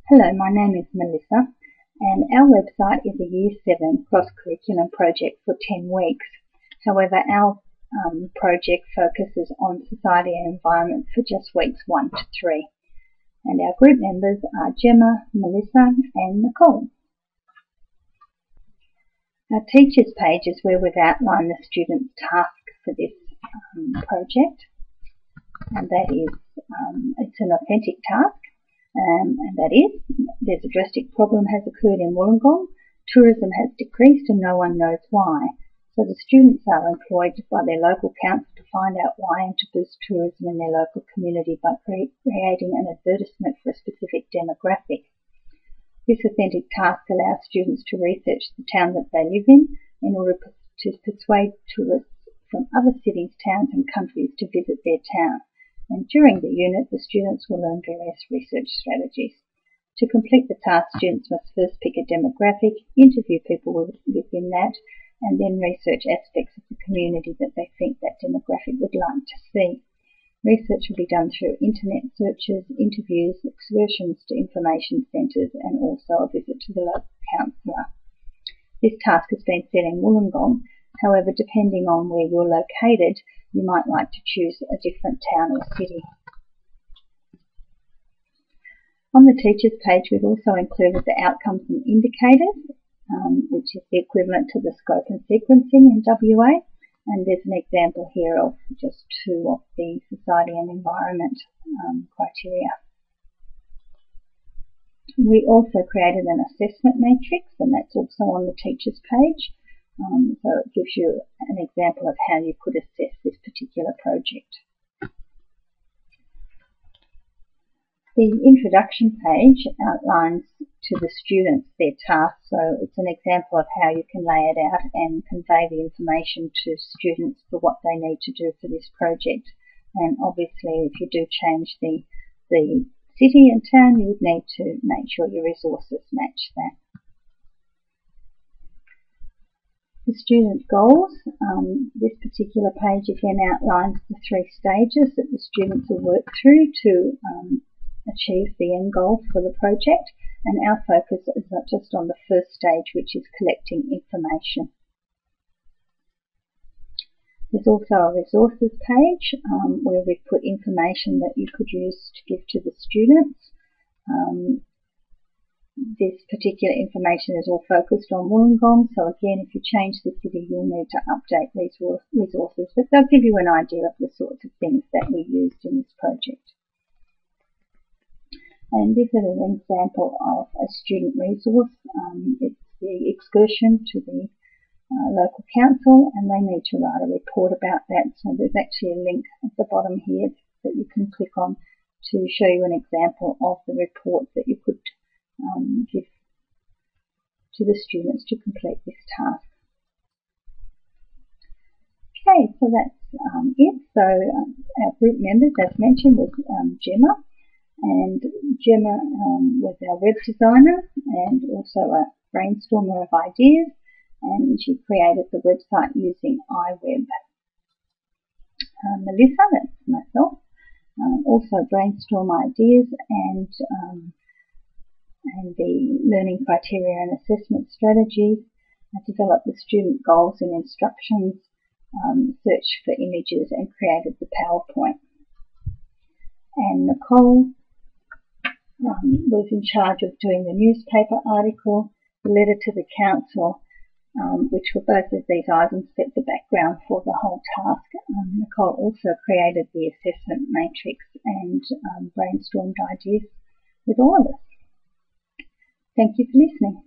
Hello, my name is Melissa, and our website is a Year 7 cross-curriculum project for 10 weeks. However, our project focuses on society and environment for just weeks 1 to 3. And our group members are Gemma, Melissa and Nicole. Our teachers page is where we've outlined the students' task for this project, and that is, it's an authentic task. And that is, there's a drastic problem has occurred in Wollongong, tourism has decreased and no one knows why. So the students are employed by their local council to find out why and to boost tourism in their local community by creating an advertisement for a specific demographic. This authentic task allows students to research the town that they live in order to persuade tourists from other cities, towns and countries to visit their town. And during the unit, the students will learn various research strategies. To complete the task, students must first pick a demographic, interview people within that, and then research aspects of the community that they think that demographic would like to see. Research will be done through internet searches, interviews, excursions to information centres, and also a visit to the local councillor. This task has been set in Wollongong. However, depending on where you're located, you might like to choose a different town or city. On the teachers page, we've also included the outcomes and indicators, which is the equivalent to the scope and sequencing in WA. And there's an example here of just 2 of the society and environment criteria. We also created an assessment matrix, and that's also on the teachers page. So it gives you an example of how you could assess this particular project. The introduction page outlines to the students their tasks, so it's an example of how you can lay it out and convey the information to students for what they need to do for this project. And obviously, if you do change the city and town, you would need to make sure your resources match that. The student goals, this particular page again outlines the 3 stages that the students will work through to achieve the end goal for the project, and our focus is not just on the first stage, which is collecting information. There's also a resources page where we've put information that you could use to give to the students. This particular information is all focused on Wollongong, so again, if you change the city, you'll need to update these resources, but they'll give you an idea of the sorts of things that we used in this project. And this is an example of a student resource. It's the excursion to the local council, and they need to write a report about that. So there's actually a link at the bottom here that you can click on to show you an example of the report that you could give to the students to complete this task. Okay, so that's it. So our group members, as mentioned, was Gemma, and Gemma was our web designer and also a brainstormer of ideas, and she created the website using iWeb. Melissa, that's myself, also brainstorm ideas and the learning criteria and assessment strategies. I developed the student goals and instructions, searched for images and created the PowerPoint. And Nicole was in charge of doing the newspaper article, the letter to the council, which were both of these items set the background for the whole task. Nicole also created the assessment matrix and brainstormed ideas with all of us. Thank you for listening.